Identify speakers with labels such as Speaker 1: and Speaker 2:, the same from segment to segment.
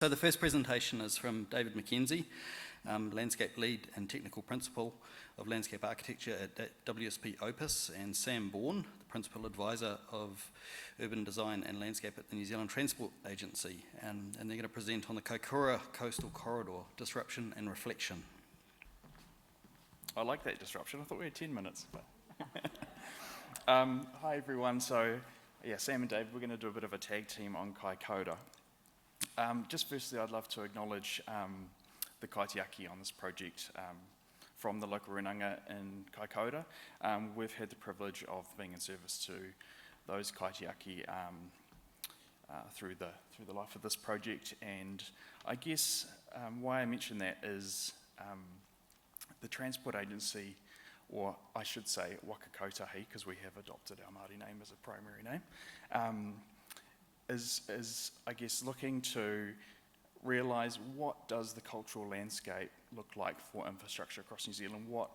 Speaker 1: So the first presentation is from David McKenzie, Landscape Lead and Technical Principal of Landscape Architecture at WSP-Opus, and Sam Bourne, the Principal Advisor of Urban Design and Landscape at the New Zealand Transport Agency. And they're going to present on the Kaikoura Coastal Corridor, Disruption and Reflection.
Speaker 2: I like that disruption. I thought we had 10 minutes. Hi everyone. So Sam and Dave, we're going to do a bit of a tag team on Kaikoura. Just firstly, I'd love to acknowledge the kaitiaki on this project from the local renanga in Kaikoura. We've had the privilege of being in service to those kaitiaki through the life of this project, and I guess why I mention that is the Transport Agency, or I should say Waka Kotahi, because we have adopted our Māori name as a primary name, is I guess looking to realise what does the cultural landscape look like for infrastructure across New Zealand. What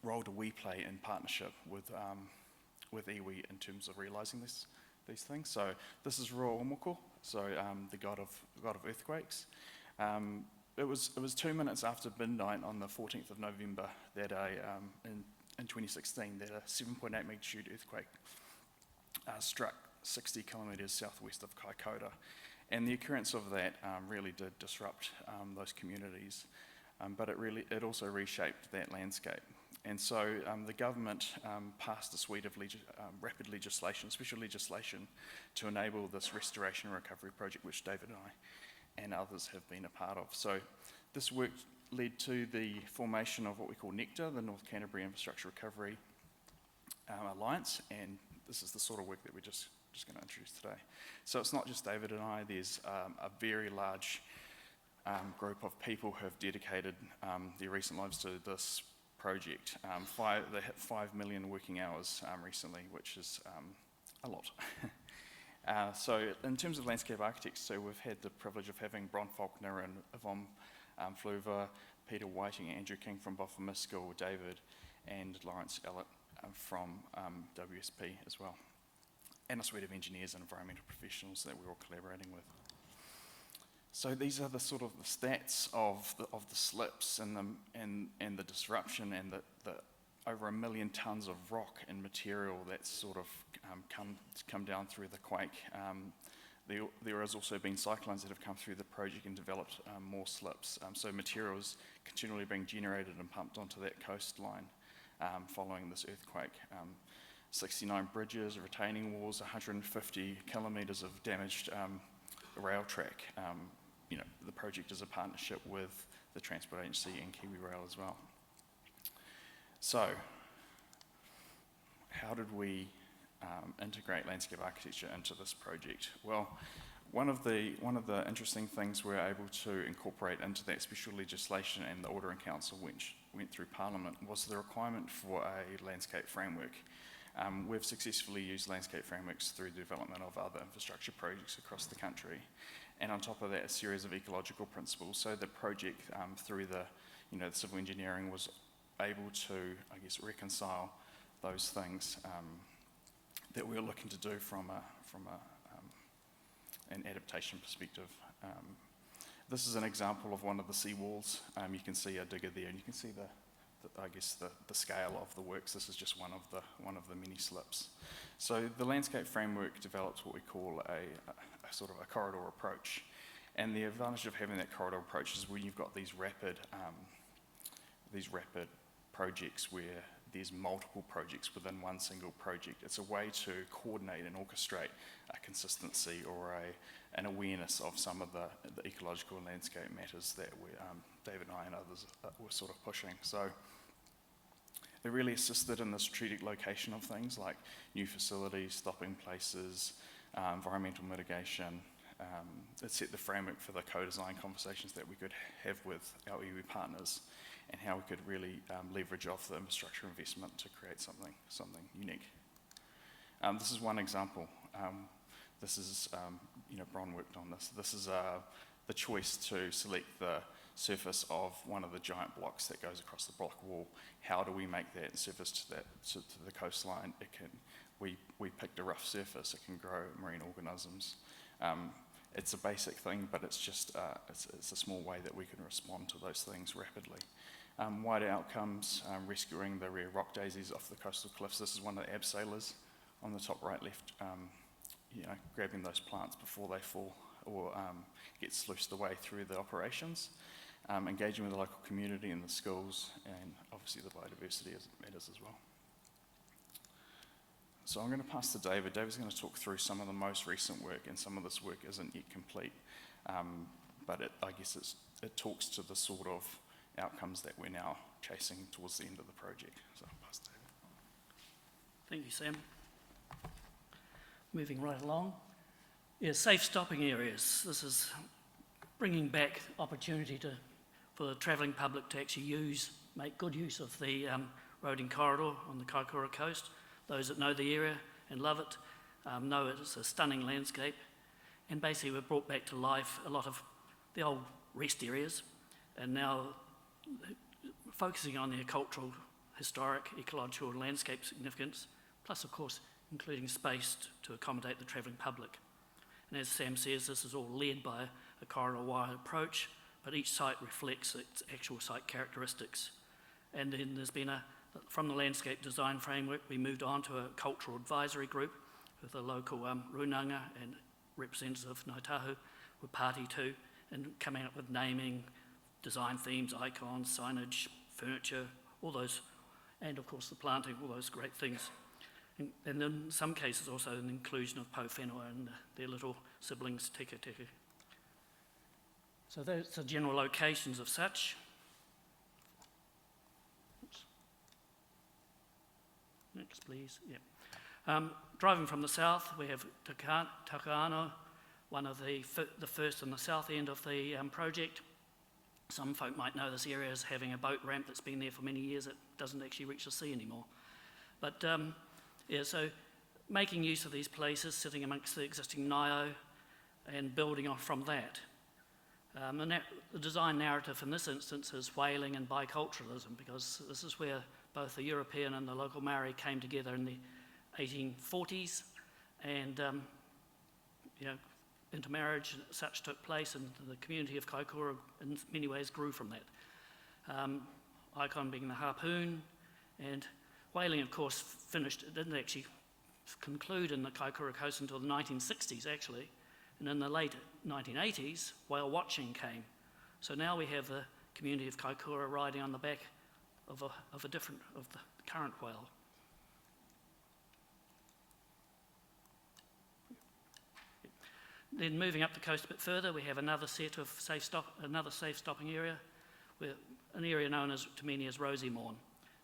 Speaker 2: role do we play in partnership with iwi in terms of realising these things? So this is Roa Omoko, so the god of earthquakes. It was 2 minutes after midnight on the 14th of November that in 2016 that a 7.8 magnitude earthquake struck 60 kilometres southwest of Kaikōura, and the occurrence of that really did disrupt those communities, but it also reshaped that landscape. And so the government passed a suite of rapid legislation, special legislation, to enable this restoration and recovery project, which David and I and others have been a part of. So this work led to the formation of what we call NCTIR, the North Canterbury Infrastructure Recovery Alliance, and this is the sort of work that we're just going to introduce today. So it's not just David and I, there's a very large group of people who have dedicated their recent lives to this project. They hit 5 million working hours recently, which is a lot. So in terms of landscape architects, so we've had the privilege of having Bron Faulkner and Yvonne Fluver, Peter Whiting, Andrew King from Boffa School, David and Lawrence Ellett from WSP as well, and a suite of engineers and environmental professionals that we're all collaborating with. So these are the sort of the stats of the slips and the disruption and the over 1 million tonnes of rock and material that's sort of come down through the quake. There has also been cyclones that have come through the project and developed more slips. So materials continually being generated and pumped onto that coastline following this earthquake. 69 bridges, retaining walls, 150 kilometres of damaged rail track. The project is a partnership with the Transport Agency and Kiwi Rail as well. So, how did we integrate landscape architecture into this project? Well, one of the interesting things we're able to incorporate into that special legislation, and the Order in Council went through Parliament, was the requirement for a landscape framework. We've successfully used landscape frameworks through the development of other infrastructure projects across the country, and on top of that, a series of ecological principles. So the project, through the civil engineering, was able to, I guess, reconcile those things that we were looking to do from an adaptation perspective. This is an example of one of the seawalls. You can see a digger there, and you can see the scale of the works. This is just one of the many slips. So the landscape framework develops what we call a sort of a corridor approach, and the advantage of having that corridor approach is when you've got these rapid projects where there's multiple projects within one single project. It's a way to coordinate and orchestrate a consistency or an awareness of some of the ecological and landscape matters that David and I and others were sort of pushing. So they really assisted in the strategic location of things like new facilities, stopping places, environmental mitigation. It set the framework for the co-design conversations that we could have with our iwi partners, and how we could really leverage off the infrastructure investment to create something unique. This is one example. This is, Bron worked on this. This is the choice to select the surface of one of the giant blocks that goes across the block wall. How do we make that surface to the coastline? We picked a rough surface. It can grow marine organisms. It's a basic thing, but it's just it's a small way that we can respond to those things rapidly. Wider outcomes, rescuing the rare rock daisies off the coastal cliffs. This is one of the abseilers on the top right left, grabbing those plants before they fall or get sluiced away through the operations. Engaging with the local community and the schools, and obviously the biodiversity matters as well. So I'm going to pass to David. David's going to talk through some of the most recent work, and some of this work isn't yet complete, but I guess it talks to the sort of outcomes that we're now chasing towards the end of the project. So I'll pass to David.
Speaker 3: Thank you, Sam. Moving right along. Yeah, safe stopping areas. This is bringing back opportunity for the travelling public to actually make good use of the roading corridor on the Kaikoura coast. Those that know the area and love it know it's a stunning landscape. And basically we've brought back to life a lot of the old rest areas, and now focusing on their cultural, historic, ecological and landscape significance, plus of course including space to accommodate the travelling public. And as Sam says, this is all led by a corridor-wide approach, but each site reflects its actual site characteristics. And then there's been from the landscape design framework, we moved on to a cultural advisory group with a local runanga and representatives of Ngāi Tahu were party to, and coming up with naming, design themes, icons, signage, furniture, all those, and of course the planting, all those great things. And in some cases also an inclusion of Powhenua and their little siblings, tika tika. So those are general locations of such. Oops. Next, please. Yeah. Driving from the south, we have Takano, one of the first on the south end of the project. Some folk might know this area as having a boat ramp that's been there for many years. It doesn't actually reach the sea anymore. But yeah, so making use of these places, sitting amongst the existing Ngaio and building off from that. The design narrative in this instance is Wailing and Biculturalism, because this is where both the European and the local Maori came together in the 1840s, and intermarriage and such took place, and the community of Kaikoura in many ways grew from that. Icon being the harpoon, and whaling of course finished, it didn't actually conclude in the Kaikoura coast until the 1960s actually, and in the late 1980s whale watching came. So now we have the community of Kaikoura riding on the back of the current whale. Then moving up the coast a bit further, we have another set of safe stopping area, an area known to many as Rosimorn,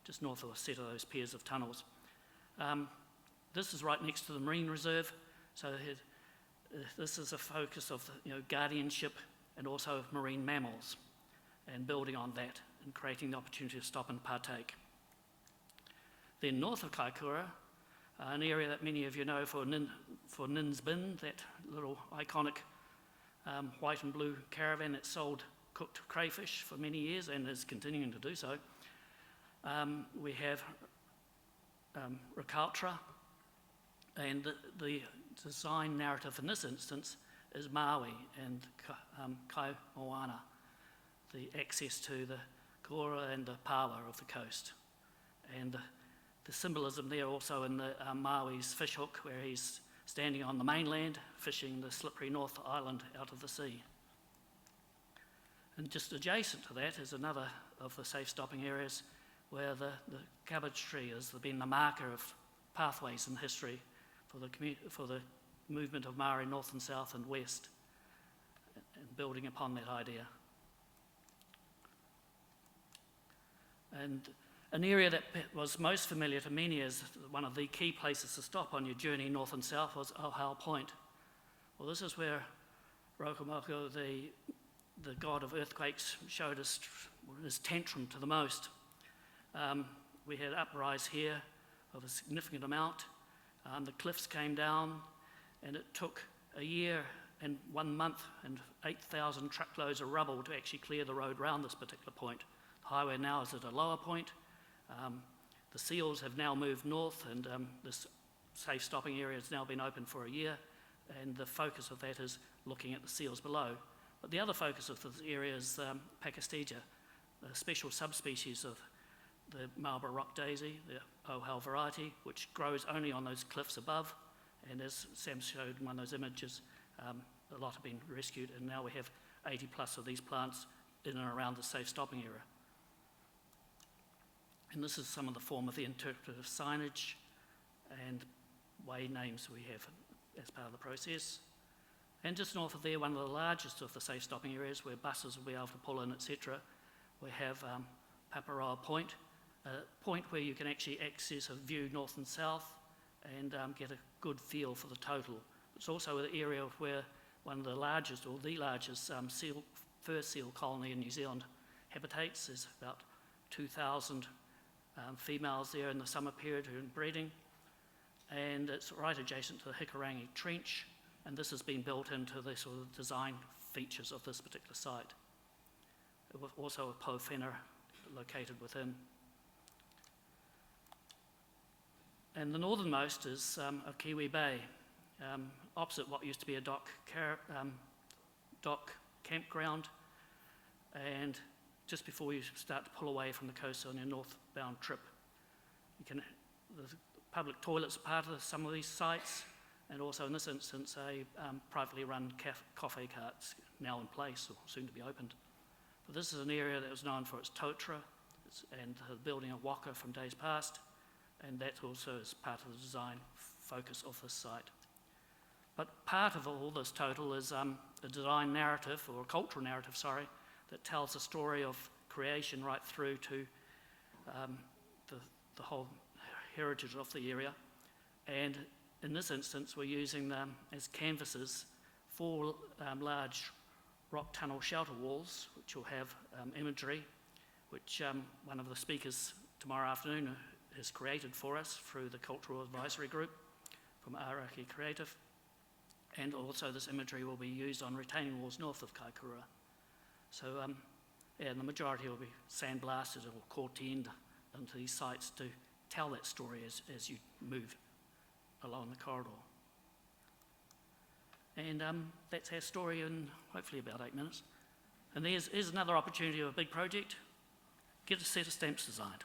Speaker 3: just north of a set of those pairs of tunnels. This is right next to the marine reserve, so this is a focus of guardianship and also of marine mammals, and building on that and creating the opportunity to stop and partake. Then north of Kaikoura, an area that many of you know for Nin's Bin, that little iconic white and blue caravan that sold cooked crayfish for many years and is continuing to do so. We have Rakaultra, and the design narrative in this instance is Maui and Kaimoana, the access to the Kaikoura and the Pawa of the coast. And the symbolism there also in the Maui's fishhook, where he's standing on the mainland fishing the slippery North Island out of the sea. And just adjacent to that is another of the safe stopping areas where the cabbage tree has been the marker of pathways in history for the movement of Maori north and south and west, and building upon that idea. And an area that was most familiar to many as one of the key places to stop on your journey north and south was Ohau Point. Well, this is where Rokomoko, the god of earthquakes, showed us his tantrum to the most. We had uprise here of a significant amount. The cliffs came down, and it took a year and 1 month and 8,000 truckloads of rubble to actually clear the road round this particular point. The highway now is at a lower point. The seals have now moved north, and this safe stopping area has now been open for a year, and the focus of that is looking at the seals below. But the other focus of this area is Pachystegia, a special subspecies of the Marlborough rock daisy, the Ohel variety, which grows only on those cliffs above. And as Sam showed in one of those images, a lot have been rescued, and now we have 80 plus of these plants in and around the safe stopping area. And this is some of the form of the interpretive signage and way names we have as part of the process. And just north of there, one of the largest of the safe stopping areas where buses will be able to pull in, etc., we have Paparoa Point, a point where you can actually access a view north and south and get a good feel for the total. It's also an area where one of the largest, or the largest, fur seal colony in New Zealand habitates. There's about 2,000 females there in the summer period who are breeding, and it's right adjacent to the Hikurangi Trench, and this has been built into the sort of design features of this particular site. With also a Powhenua located within. And the northernmost is a Kiwi Bay, opposite what used to be a dock campground, and just before you start to pull away from the coast on your northbound trip. The public toilets are part of some of these sites, and also in this instance a privately run coffee carts now in place or soon to be opened. But this is an area that was known for its totara and the building of waka from days past, and that also is part of the design focus of this site. But part of all this total is a design narrative, or a cultural narrative, sorry, that tells the story of creation right through to the whole heritage of the area. And in this instance, we're using as canvases 4 large rock tunnel shelter walls, which will have imagery, which one of the speakers tomorrow afternoon has created for us through the Cultural Advisory Group from Araki Creative. And also this imagery will be used on retaining walls north of Kaikoura. So the majority will be sandblasted or cortiened into these sites to tell that story as you move along the corridor. And that's our story in hopefully about 8 minutes. And here's another opportunity of a big project. Get a set of stamps designed.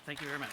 Speaker 3: Thank you very much.